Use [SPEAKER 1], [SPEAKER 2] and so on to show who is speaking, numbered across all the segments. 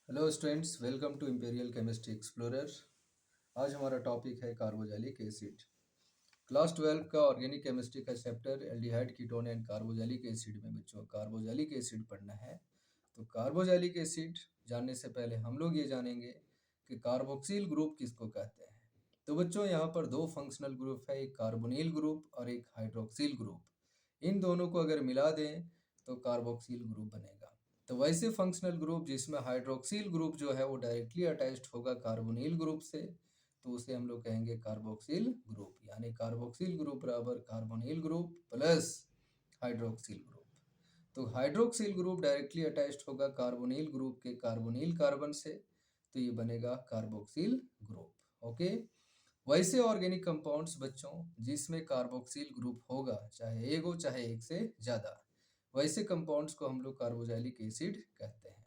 [SPEAKER 1] Hello students, welcome to imperial chemistry explorer. आज हमारा topic है कार्बोजेलिक एसिड। क्लास 12 का ऑर्गेनिक केमिस्ट्री का chapter aldehyde ketone and carboxylic acid में बच्चों कार्बोजेलिक एसिड पढ़ना है। तो कार्बोजेलिक एसिड जानने से पहले हम लोग ये जानेंगे कि कार्बोक्सिल ग्रुप किसको कहते हैं। तो बच्चों यहाँ पर दो फंक्शनल ग्रुप है, एक कार्बोनिल ग्रुप और एक हाइड्रोक्सिल ग्रुप। इन दोनों को अगर मिला दें तो कार्बोक्सिल ग्रुप बनेगा। तो वैसे फंक्शनल ग्रुप जिसमें हाइड्रोक्सिल ग्रुप जो है वो डायरेक्टली अटैच्ड होगा कार्बोनिल ग्रुप से, तो उसे हम लोग कहेंगे कार्बोक्सिल ग्रुप। यानी कार्बोक्सिल ग्रुप बराबर carbonyl group plus hydroxyl group. तो हाइड्रोक्सिल ग्रुप डायरेक्टली अटैच्ड होगा कार्बोनिल ग्रुप के कार्बोनिल कार्बन से, तो ये बनेगा कार्बोक्सिल ग्रुप। ओके। वैसे ऑर्गेनिक कंपाउंड्स बच्चों जिसमें कार्बोक्सिल ग्रुप होगा, चाहे एक हो चाहे एक से ज़्यादा, वैसे कंपाउंड्स को हम लोग कार्बोजेलिक एसिड कहते हैं।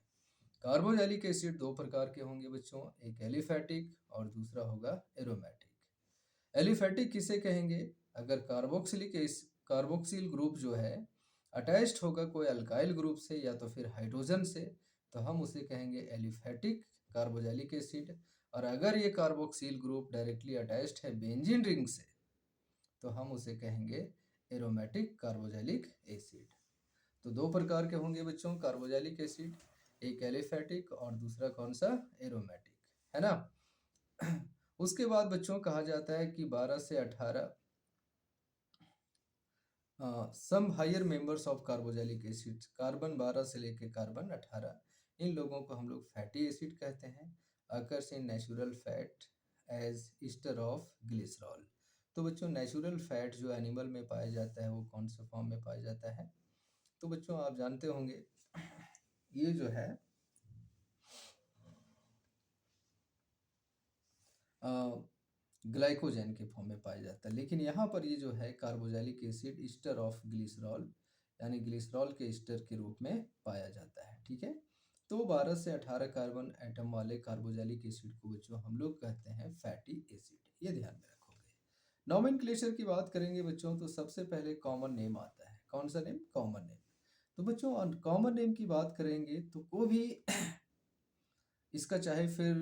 [SPEAKER 1] कार्बोजेलिक एसिड दो प्रकार के होंगे बच्चों, एक एलिफैटिक और दूसरा होगा एरोमेटिक। एलिफैटिक किसे कहेंगे? अगर कार्बोक्सिल ग्रुप जो है अटैच्ड होगा कोई अल्काइल ग्रुप से या तो फिर हाइड्रोजन से, तो हम उसे कहेंगे एलिफैटिक कार्बोजेलिक एसिड। और अगर ये कार्बोक्सिल ग्रुप डायरेक्टली अटैच्ड है बेंजीन रिंग से, तो हम उसे कहेंगे एरोमेटिक कार्बोजेलिक एसिड। तो दो प्रकार के होंगे बच्चों कार्बोजेलिक एसिड, एक एलिफैटिक और दूसरा कौन सा? एरोमेटिक, है ना। उसके बाद बच्चों कहा जाता है कि 12 से 18 some higher members of carboxylic acid, carbon 12 से लेके कार्बन 18, इन लोगों को हम लोग फैटी एसिड कहते हैं। Occurs in natural fat as ester of glycerol. तो बच्चों नेचुरल फैट जो एनिमल में पाया जाता है वो कौन से फॉर्म में पाया जाता है? तो बच्चों आप जानते होंगे ये जो है ग्लाइकोजन के फॉर्म में पाया जाता है, लेकिन यहाँ पर ये जो है carboxylic acid Easter of glycerol यानी ग्लिसरॉल के ईस्टर के रूप में पाया जाता है। ठीक है। तो 12 से 18 कार्बन एटम वाले कार्बोजेलिक एसिड को बच्चों हम लोग कहते हैं फैटी एसिड, ये ध्यान में रखोगे। नॉमेनक्लेचर की बात करेंगे बच्चों तो सबसे पहले कॉमन नेम आता है। कौन सा नेम? Common name. तो बच्चों कॉमन नेम की बात करेंगे तो कोई भी इसका चाहे फिर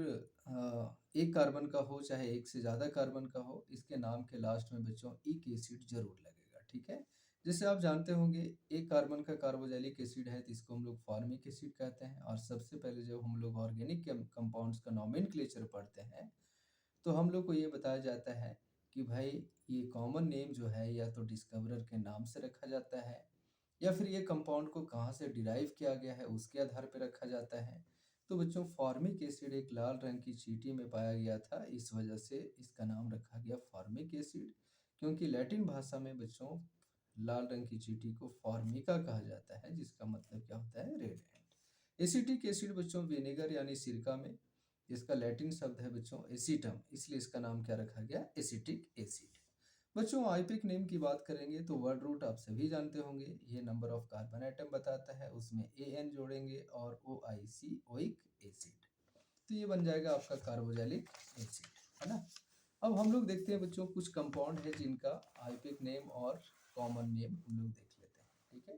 [SPEAKER 1] एक कार्बन का हो चाहे एक से ज़्यादा कार्बन का हो, इसके नाम के लास्ट में बच्चों इक एसिड जरूर लगेगा। ठीक है। जैसे आप जानते होंगे एक कार्बन का कार्बोजेलिक एसिड है तो इसको हम लोग फॉर्मिक एसिड कहते हैं। और सबसे पहले जब हम लोग ऑर्गेनिक कंपाउंड्स का नॉमेनक्लेचर पढ़ते हैं तो हम लोग को ये बताया जाता है कि भाई ये कॉमन नेम जो है या तो डिस्कवरर के नाम से रखा जाता है या फिर ये कंपाउंड को कहाँ से डिराइव किया गया है उसके आधार पर रखा जाता है। तो बच्चों फॉर्मिक एसिड एक लाल रंग की चींटी में पाया गया था, इस वजह से इसका नाम रखा गया फॉर्मिक एसिड। क्योंकि लैटिन भाषा में बच्चों लाल रंग की चींटी को फॉर्मिका कहा जाता है, जिसका मतलब क्या होता है? Red and. एसिटिक एसिड बच्चों विनेगर यानी सिरका में, इसका लैटिन शब्द है बच्चों एसिटम, इसलिए इसका नाम क्या रखा गया? Acetic acid. बच्चों आइपिक नेम की बात करेंगे तो वर्ड रूट आप सभी जानते होंगे, ये नंबर ऑफ कार्बन एटम बताता है, उसमें एन जोड़ेंगे और ओ आई सी ओइक एसिड, तो ये बन जाएगा आपका कार्बोजेलिक एसिड, है ना। अब हम लोग देखते हैं बच्चों कुछ कंपाउंड है जिनका आइपिक नेम और कॉमन नेम हम लोग देख लेते हैं। ठीक है।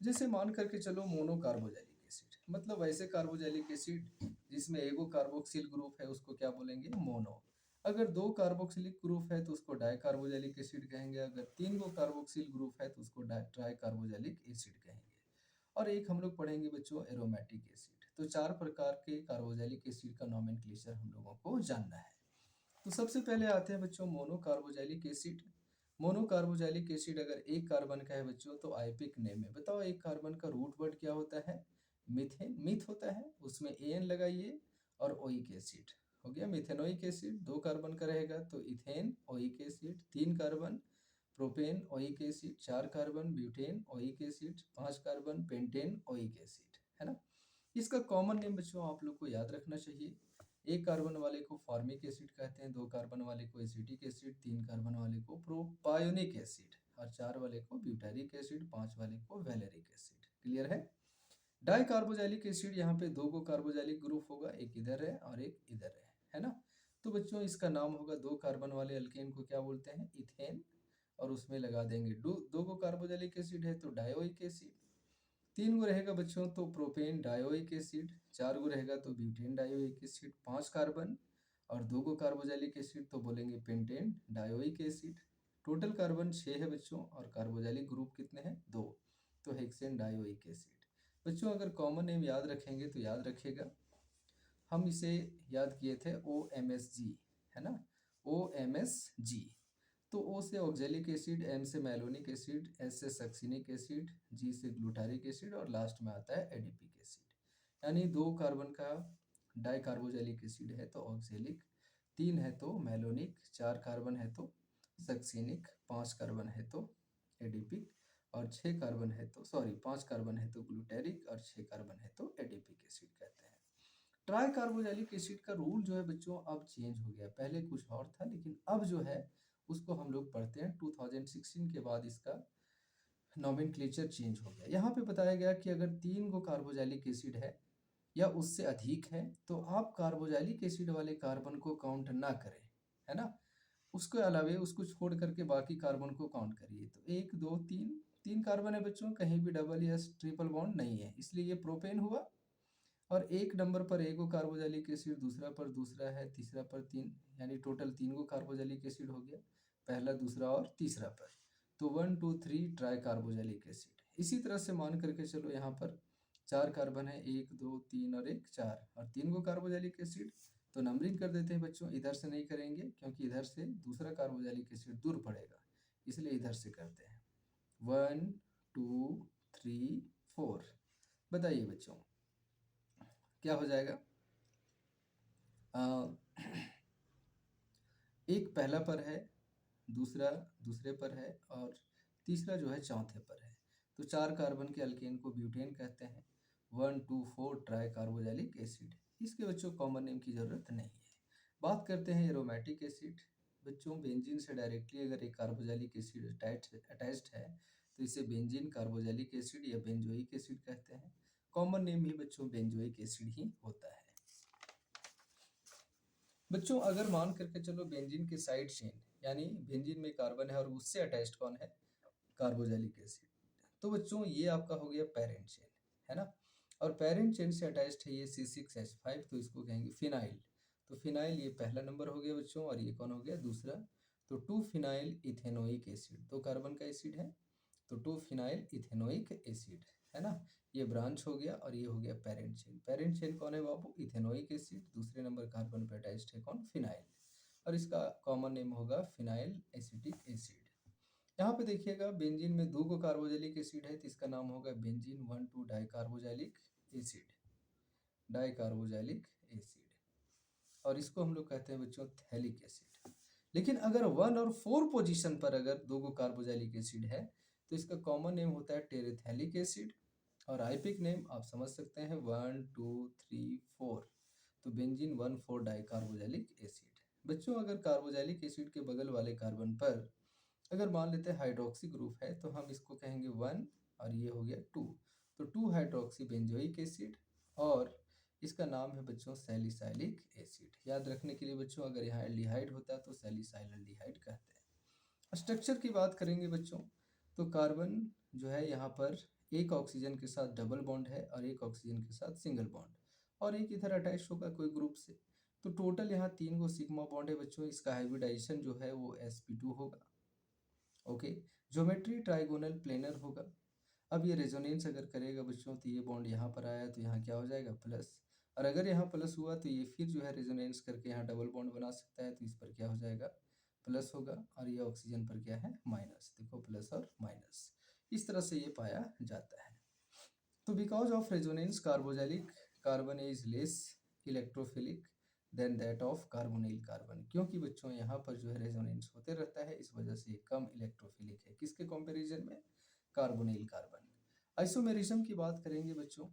[SPEAKER 1] जैसे मान करके चलो मोनो कार्बोजेलिक एसिड, मतलब ऐसे कार्बोजेलिक एसिड जिसमें एगो कार्बोक्सिल ग्रुप है उसको क्या बोलेंगे? मोनो। अगर दो कार्बोक्सिलिक ग्रुप है तो उसको डाई कार्बोजेलिक एसिड कहेंगे। अगर तीन गो कार्बोक्सिल ग्रुप है तो उसको ट्राई कार्बोजेलिक एसिड कहेंगे। और एक हम लोग पढ़ेंगे बच्चों एरोमेटिक एसिड। तो चार प्रकार के कार्बोजेलिक एसिड का नॉमेनक्लेचर हम लोगों को जानना है। तो सबसे पहले आते हैं बच्चों mono carboxylic acid. Mono carboxylic acid अगर एक कार्बन का है बच्चों तो आइपिक नेम है। बताओ एक कार्बन का रूट वर्ड क्या होता है? मीथेन, मीथ होता है, उसमें एन लगाइए और ओइक एसिड हो गया मिथेनोइक एसिड। दो कार्बन का रहेगा तो इथेन ओइक एसिड, तीन कार्बन प्रोपेन ओइक एसिड, चार कार्बन ब्यूटेन ओइक एसिड, पांच कार्बन पेंटेन ओइक एसिड, है ना। इसका कॉमन नेम बच्चों आप लोग को याद रखना चाहिए। एक कार्बन वाले को फॉर्मिक एसिड कहते हैं, दो कार्बन वाले को एसिटिक एसिड, तीन कार्बन वाले को प्रोपायोनिक एसिड और चार वाले को ब्यूटारिक एसिड, पांच वाले को वैलेरिक एसिड। क्लियर है। डाई कार्बोजेलिक एसिड यहाँ पे दो को कार्बोजेलिक ग्रुप होगा, एक इधर है और एक इधर है ना। तो बच्चों इसका नाम होगा, दो कार्बन वाले अल्केन को क्या बोलते हैं? इथेन। और उसमें लगा देंगे दो को कार्बोजेलिक एसिड है तो डायोइक एसिड। 3 गो रहेगा बच्चों तो प्रोपेन डायोइक एसिड, 4 गो रहेगा तो ब्यूटेन डायोइक एसिड, 5 कार्बन और 2 गो कार्बोजाइलिक एसिड तो बोलेंगे pentane dioic acid. Total carbon 6 है बच्चों और कार्बोजाइलिक ग्रुप कितने हैं 2, तो हेक्सेन डायोइक एसिड। बच्चों अगर कॉमन नेम याद रखेंगे तो याद रखिएगा, हम इसे याद किए थे OMSG, है ना, OMSG। तो O से ऑक्जेलिक एसिड, M से मैलोनिक एसिड, S से सक्सिनिक एसिड, G से ग्लूटारिक एसिड और लास्ट में आता है एडिपिक एसिड। यानी 2 कार्बन का डाइकार्बोजेलिक एसिड है तो ऑक्जेलिक, 3 है तो मैलोनिक, 4 कार्बन है तो सक्सिनिक, 5 कार्बन है तो एडिपिक और 6 कार्बन है तो 5 कार्बन है तो ग्लूटारिक और 6 कार्बन है तो एडिपिक एसिड कहते हैं। ट्राई कार्बोजेलिक एसिड का रूल जो है बच्चों अब चेंज हो गया, पहले कुछ और था लेकिन अब जो है उसको हम लोग पढ़ते हैं 2016 के बाद इसका नॉमेनक्लेचर चेंज हो गया। यहाँ पे बताया गया कि अगर 3 गो कार्बोजेलिक एसिड है या उससे अधिक है तो आप कार्बोजेलिक एसिड वाले कार्बन को काउंट ना करें, है ना, उसके अलावे उसको छोड़ करके बाकी कार्बन को काउंट करिए। तो 1 2 3 3 कार्बन है बच्चों, कहीं भी डबल या ट्रिपल बॉन्ड नहीं है, इसलिए ये प्रोपेन हुआ। और एक नंबर पर एक गो कार्बोजेलिक एसिड, दूसरा पर दूसरा है, तीसरा पर 3, यानी टोटल 3 गो कार्बोजेलिक एसिड हो गया, पहला दूसरा और तीसरा पर। तो 1 2 3 ट्राई कार्बोजेलिक एसिड। इसी तरह से मान करके चलो यहाँ पर 4 कार्बन है, 1 2 3 और 1 4 और 3 गो कार्बोजेलिक एसिड। तो नंबरिंग कर देते हैं बच्चों, इधर से नहीं करेंगे क्योंकि इधर से दूसरा कार्बोजेलिक एसिड दूर पड़ेगा, इसलिए इधर से करते हैं 1 2 3 4। बताइए बच्चों क्या हो जाएगा। एक पहला पर है, दूसरा दूसरे पर है और तीसरा जो है चौथे पर है। तो 4 कार्बन के अल्केन को ब्यूटेन कहते हैं। 1 2 4 ट्राई कार्बोजेलिक एसिड। इसके बच्चों कॉमन नेम की ज़रूरत नहीं है। बात करते हैं एरोमेटिक एसिड। बच्चों बेंजीन से डायरेक्टली अगर एक कार्बोजेलिक एसिड अटैच्ड है तो इसे बेंजीन कार्बोजेलिक एसिड या बेंजोइक एसिड कहते हैं। कॉमन नेम ही बच्चों बेंजोइक एसिड ही होता है। बच्चों अगर मान करके चलो बेंजीन के साइड चेन, यानी बेंजीन में कार्बन है और उससे अटैच्ड कौन है, कार्बोजेलिक एसिड, तो बच्चों ये आपका हो गया पेरेंट चेन, है ना। और पेरेंट चेन से अटैच्ड है ये C6H5, तो इसको कहेंगे फिनाइल। तो फिनाइल ये पहला नंबर हो गया बच्चों और ये कौन हो गया दूसरा। तो 2 फिनाइल इथेनोइक एसिड, 2 कार्बन का एसिड है तो 2 फिनाइल इथेनोइक एसिड, है ना। ये ब्रांच हो गया और ये हो गया पेरेंट चेन। पेरेंट चेन कौन है बाबू, इथेनोइक एसिड, दूसरे नंबर कार्बन पे अटैच्ड है कौन, फिनाइल, और इसका कॉमन नेम होगा फिनाइल एसिटिक एसिड। यहाँ पे देखिएगा बेंजीन में 2 गो कार्बोजेलिक एसिड है तो इसका नाम होगा बेंजीन 1 2 डाइकार्बोजेलिक एसिड, डाइकार्बोजेलिक एसिड, और इसको हम लोग कहते हैं बच्चों थैलिक एसिड। लेकिन अगर 1 और 4 पोजीशन पर अगर 2 गो कार्बोजेलिक एसिड है तो इसका कॉमन नेम होता है टेरेथैलिक एसिड, और आइपिक नेम आप समझ सकते हैं 1 2 3 4, तो बेंजीन 1 4 डाइकार्बोजेलिक एसिड। बच्चों अगर कार्बोजेलिक एसिड के बगल वाले कार्बन पर अगर मान लेते हैं हाइड्रोक्सी ग्रुप है तो हम इसको कहेंगे 1 और ये हो गया 2, तो 2 हाइड्रोक्सी बेंजोइक एसिड, और इसका नाम है बच्चों सैलिसाइलिक एसिड। याद रखने के लिए बच्चों अगर यहाँ एल्डिहाइड होता है तो सैलिसाइल एल्डिहाइड कहते हैं। स्ट्रक्चर की बात करेंगे बच्चों तो कार्बन जो है यहाँ पर एक ऑक्सीजन के साथ डबल बॉन्ड है और एक ऑक्सीजन के साथ सिंगल बॉन्ड, और एक इधर अटैच होगा कोई ग्रुप से। तो टोटल यहाँ 3 गो सिग्मा बॉन्ड है बच्चों, इसका हाइब्रिडाइजेशन जो है वो sp2 होगा। ओके, ज्योमेट्री ट्राइगोनल प्लेनर होगा। अब ये रेजोनेंस अगर करेगा बच्चों तो ये बॉन्ड यहाँ पर आया तो यहाँ क्या हो जाएगा प्लस, और अगर यहाँ प्लस हुआ तो ये फिर जो है रेजोनेंस करके यहाँ डबल बॉन्ड बना सकता है तो इस पर क्या हो जाएगा प्लस होगा, और ये ऑक्सीजन पर क्या है माइनस, देखो प्लस और माइनस, इस तरह से ये पाया जाता है। तो because of resonance carboxylic carbon is less electrophilic than that of carbonyl carbon, क्योंकि बच्चों यहाँ पर जो है रेजोनेंस होते रहता है इस वजह से कम इलेक्ट्रोफिलिक है, किसके कंपैरिजन में, कार्बोनिल कार्बन। आइसोमेरिज्म की बात करेंगे बच्चों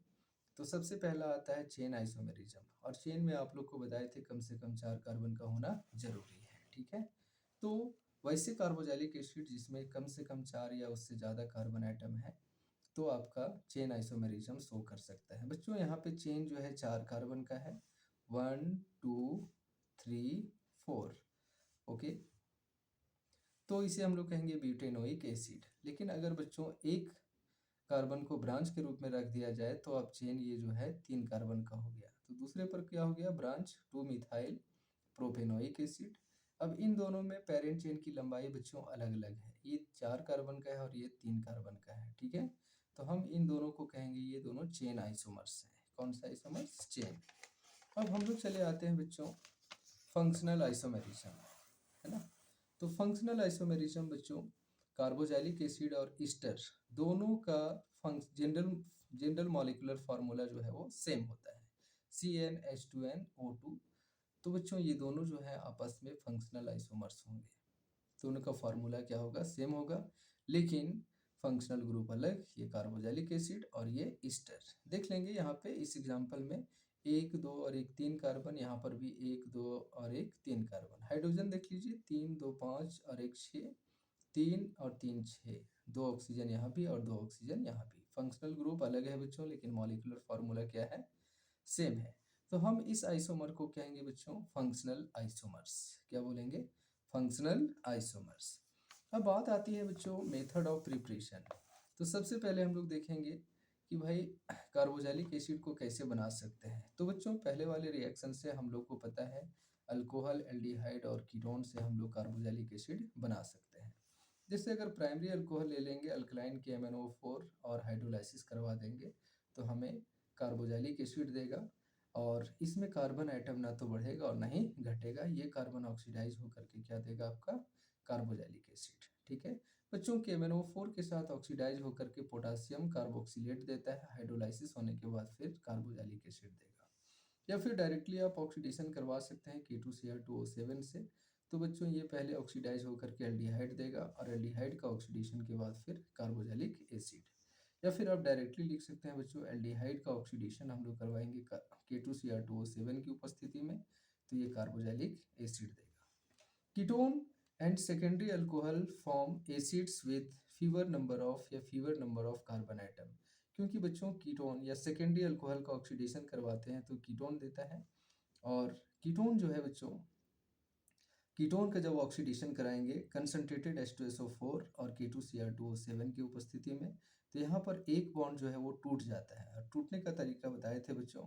[SPEAKER 1] तो सबसे पहला आता है चेन आइसोमेरिज्म, और चेन में आप लोग को बताए थे कम से कम 4 कार्बन का होना जरूरी है, ठीक है। तो वैसे कार्बोजेलिक एसिड जिसमें कम से कम 4 या उससे ज़्यादा कार्बन आइटम है तो आपका चेन आइसोमेरिज्म शो कर सकता है। बच्चों यहाँ पे चेन जो है 4 कार्बन का है, 1 2 3 4, ओके, तो इसे हम लोग कहेंगे ब्यूटेनोइक एसिड। लेकिन अगर बच्चों एक कार्बन को ब्रांच के रूप में रख दिया जाए तो अब चेन ये जो है 3 कार्बन का हो गया। तो दूसरे पर क्या हो गया, ब्रांच 2 मिथाइल प्रोपेनोइक एसिड। अब इन दोनों में पेरेंट चेन की लंबाई बच्चों अलग-अलग है। ये 4 कार्बन का है और ये 3 कार्बन का है, ठीक है? तो हम इन दोनों को कहेंगे ये दोनों चेन आइसोमर्स हैं। कौन सा आइसोमर्स? चेन। अब हम लोग चले आते हैं बच्चों फंक्शनल आइसोमेरिज्म, है ना? तो फंक्शनल आइसोमेरिज्म बच्चों कार्बोक्सिलिक एसिड और ईस्टर दोनों का जनरल मॉलिक्यूलर फार्मूला जो है वो सेम होता है, CnH2nO2। तो बच्चों ये दोनों जो है आपस में फंक्शनल आइसोमर्स होंगे, तो उनका फार्मूला क्या होगा? सेम होगा, लेकिन फंक्शनल ग्रुप अलग, ये कार्बोक्सिलिक एसिड और ये ईस्टर। देख लेंगे यहाँ पे इस एग्जांपल में 1 2 और 1 3 कार्बन, यहाँ पर भी 1 2 और 1 3 कार्बन। हाइड्रोजन देख लीजिए 3 2 5 और 1 6, 3 और 3 6, 2 ऑक्सीजन यहाँ भी और 2 ऑक्सीजन यहाँ भी। फंक्शनल ग्रुप अलग है बच्चों, लेकिन मॉलिक्यूलर फार्मूला क्या है? सेम है। तो हम इस आइसोमर को कहेंगे बच्चों फंक्शनल आइसोमर्स। क्या बोलेंगे? Functional isomers. अब बात आती है बच्चों मेथड ऑफ प्रिपरेशन। तो सबसे पहले हम लोग देखेंगे कि भाई कार्बोक्सिलिक एसिड को कैसे बना सकते हैं। तो बच्चों पहले वाले रिएक्शन से हम लोग को पता है अल्कोहल, एल्डिहाइड और कीटोन से हम लोग कार्बोक्सिलिक एसिड बना सकते हैं। जैसे अगर प्राइमरी अल्कोहल ले लेंगे, अल्कलाइन के MnO4 और हाइड्रोलाइसिस करवा देंगे तो हमें कार्बोक्सिलिक एसिड देगा, और इसमें कार्बन एटम ना तो बढ़ेगा और ना ही घटेगा। ये कार्बन ऑक्सीडाइज होकर के क्या देगा? आपका कार्बोक्सिलिक एसिड, ठीक है। बच्चों के MnO4 के साथ ऑक्सीडाइज होकर के पोटासियम कार्बोक्सिलेट देता है, हाइड्रोलाइसिस होने के बाद फिर कार्बोक्सिलिक एसिड देगा। या फिर डायरेक्टली आप ऑक्सीडेशन करवा सकते हैं K2Cr2O7 से। तो बच्चों ये पहले ऑक्सीडाइज होकर के एल्डिहाइड देगा और एल्डिहाइड का ऑक्सीडेशन के बाद फिर कार्बोक्सिलिक एसिड। या फिर आप डायरेक्टली लिख सकते हैं बच्चों एल्डिहाइड का ऑक्सीडेशन हम लोग करवाएंगे K2Cr2O7 की उपस्थिति में, तो ये कार्बोक्सिलिक एसिड देगा। Ketone and secondary alcohol form acids with fever number of carbon atom. क्योंकि बच्चों कीटोन या सेकेंडरी अल्कोहल का ऑक्सीडेशन करवाते हैं तो कीटोन देता है, और कीटोन जो है बच्चों, कीटोन का जब ऑक्सीडेशन कराएंगे कंसंट्रेटेड H2SO4 और K2Cr2O7 की उपस्थिति में, तो यहाँ पर एक बॉन्ड जो है वो टूट जाता है। और टूटने का तरीका बताए थे बच्चों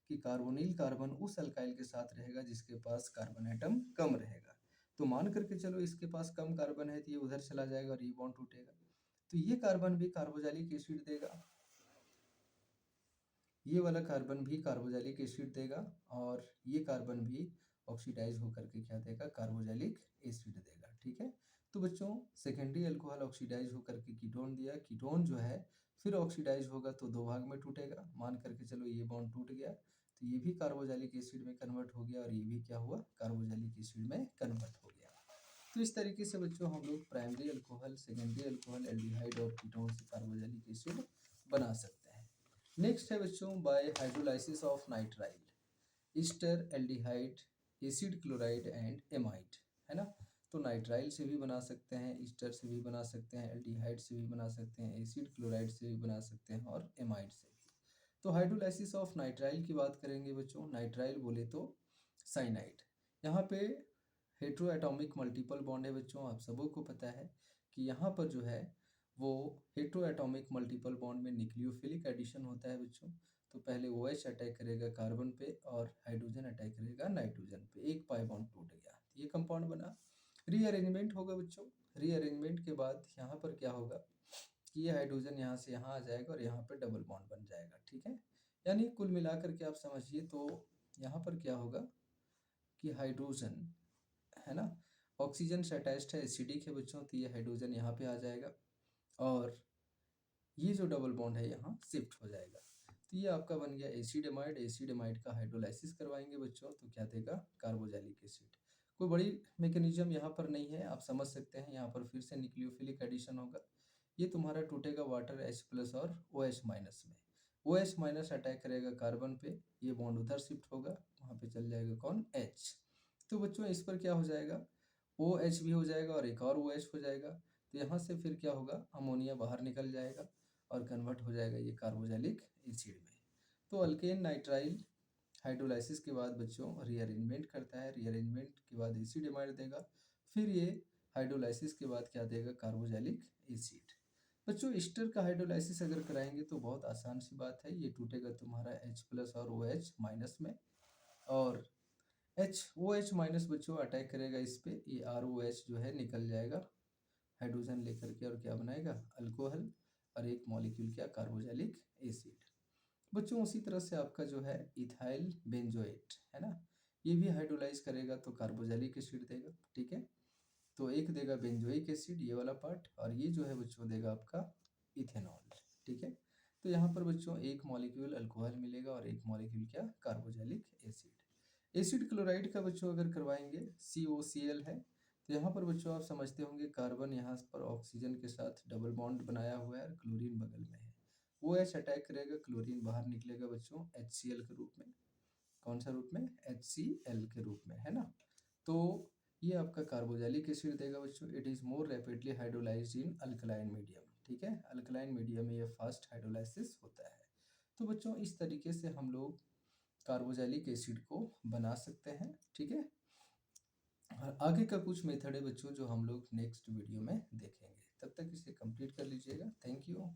[SPEAKER 1] कि कार्बोनिल कार्बन उस अल्काइल के साथ रहेगा जिसके पास कार्बन एटम कम रहेगा। तो मान करके चलो इसके पास कम कार्बन है तो ये उधर चला जाएगा और ये बॉन्ड टूटेगा, तो ये कार्बन भी कार्बोक्सिलिक एसिड देगा, ये वाला कार्बन भी कार्बोक्सिलिक एसिड देगा, और ये कार्बन भी ऑक्सीडाइज होकर के क्या देगा? कार्बोक्सिलिक एसिड देगा, ठीक है। तो बच्चों सेकेंडरी अल्कोहल ऑक्सीडाइज होकर के कीटोन दिया, कीटोन जो है फिर ऑक्सीडाइज होगा तो दो भाग में टूटेगा। मान करके चलो ये बॉन्ड टूट गया तो ये भी कार्बोक्सिलिक एसिड में कन्वर्ट हो गया और ये भी क्या हुआ? कार्बोक्सिलिक एसिड में कन्वर्ट हो गया। तो इस तरीके से बच्चों हम लोग primary alcohol, secondary alcohol, aldehyde और कीटोन से कार्बोक्सिलिक एसिड बना सकते हैं। नेक्स्ट है बच्चों bye hydrolysis of nitrile, Easter, aldehyde, acid chloride and amide, है ना। तो नाइट्राइल से भी बना सकते हैं, ईस्टर से भी बना सकते हैं, एल्डिहाइड से भी बना सकते हैं, एसिड क्लोराइड से भी बना सकते हैं और एमाइड से भी। तो हाइड्रोलाइसिस ऑफ नाइट्राइल की बात करेंगे बच्चों, नाइट्राइल बोले तो साइनाइड। यहाँ पे हेट्रो एटॉमिक मल्टीपल बॉन्ड है बच्चों, आप सबों को पता है कि यहाँ पर जो है वो हेट्रो एटॉमिक मल्टीपल बॉन्ड में न्यूक्लियोफिलिक एडिशन होता है बच्चों। तो पहले OH अटैक करेगा कार्बन पे और हाइड्रोजन अटैक करेगा नाइट्रोजन पे, एक पाई बॉन्ड टूट गया, ये कंपाउंड बना। रीअरेंजमेंट होगा बच्चों, रीअरेंजमेंट के बाद यहाँ पर क्या होगा कि ये हाइड्रोजन यहाँ से यहाँ आ जाएगा और यहाँ पर डबल बॉन्ड बन जाएगा, ठीक है। यानी कुल मिलाकर के आप समझिए तो यहाँ पर क्या होगा कि हाइड्रोजन, है ना, ऑक्सीजन से अटैच्ड है, एसिडिक है बच्चों, तो ये हाइड्रोजन यहाँ पे आ जाएगा और ये जो डबल बॉन्ड है यहाँ शिफ्ट हो जाएगा। तो ये आपका बन गया एसिड एमाइड। एसिड एमाइड का हाइड्रोलाइसिस करवाएंगे बच्चों तो क्या देगा? Carboxylic acid. कोई बड़ी मैकेनिज्म यहाँ पर नहीं है, आप समझ सकते हैं। यहाँ पर फिर से न्यूक्लियोफिलिक एडिशन होगा, ये तुम्हारा टूटेगा वाटर H+ और OH- में। OH- अटैक करेगा कार्बन पे, ये बॉन्ड उधर शिफ्ट होगा, वहाँ पे चल जाएगा कौन? H। तो बच्चों इस पर क्या हो जाएगा? OH भी हो जाएगा और एक और OH हो जाएगा, तो यहाँ से फिर क्या होगा? अमोनिया बाहर निकल जाएगा और कन्वर्ट हो जाएगा ये कार्बोक्सिलिक एसिड में। तो अल्केन नाइट्राइल हाइड्रोलाइसिस के बाद बच्चों रीअरेंजमेंट करता है, रीअरेंजमेंट के बाद एसिड एमाइड देगा, फिर ये हाइड्रोलाइसिस के बाद क्या देगा? Carboxylic acid. बच्चों ईस्टर का हाइड्रोलाइसिस अगर कराएंगे तो बहुत आसान सी बात है, ये टूटेगा तुम्हारा H प्लस और OH माइनस में, और OH माइनस बच्चों अटैक करेगा इस पे, ये ROH जो है निकल जाएगा हाइड्रोजन लेकर के, और क्या बनाएगा, अल्कोहल, और एक मॉलिक्यूल क्या, कार्बोक्सिलिक एसिड। बच्चों उसी तरह से आपका जो है इथाइल बेंजोएट है ना, ये भी हाइड्रोलाइज करेगा तो कार्बोक्सिलिक एसिड देगा, ठीक है। तो एक देगा बेंजोइक एसिड ये वाला पार्ट, और ये जो है बच्चों देगा आपका इथेनॉल, ठीक है। तो यहाँ पर बच्चों एक मॉलिक्यूल अल्कोहल मिलेगा और एक मॉलिक्यूल क्या, कार्बोक्सिलिक एसिड। एसिड क्लोराइड का बच्चों अगर करवाएंगे COCl है, तो यहाँ पर बच्चों आप समझते होंगे कार्बन यहाँ पर ऑक्सीजन के साथ डबल बॉन्ड बनाया हुआ है और क्लोरीन बगल में है, OH अटैक करेगा, क्लोरीन बाहर निकलेगा बच्चों HCl के रूप में, कौन सा रूप में, HCl के रूप में, है ना। तो ये आपका कार्बोक्सिलिक एसिड देगा बच्चों, it is more rapidly hydrolysed in alkaline medium, ठीक है, अल्कलाइन मीडियम में ये फास्ट हाइड्रोलाइसिस होता है। तो बच्चों इस तरीके से हम लोग कार्बोक्सिलिक एसिड को बना सकते हैं, ठीक है। और आगे का कुछ मेथड है बच्चों जो हम लोग नेक्स्ट वीडियो में देखेंगे, तब तक इसे कंप्लीट कर लीजिएगा। Thank you.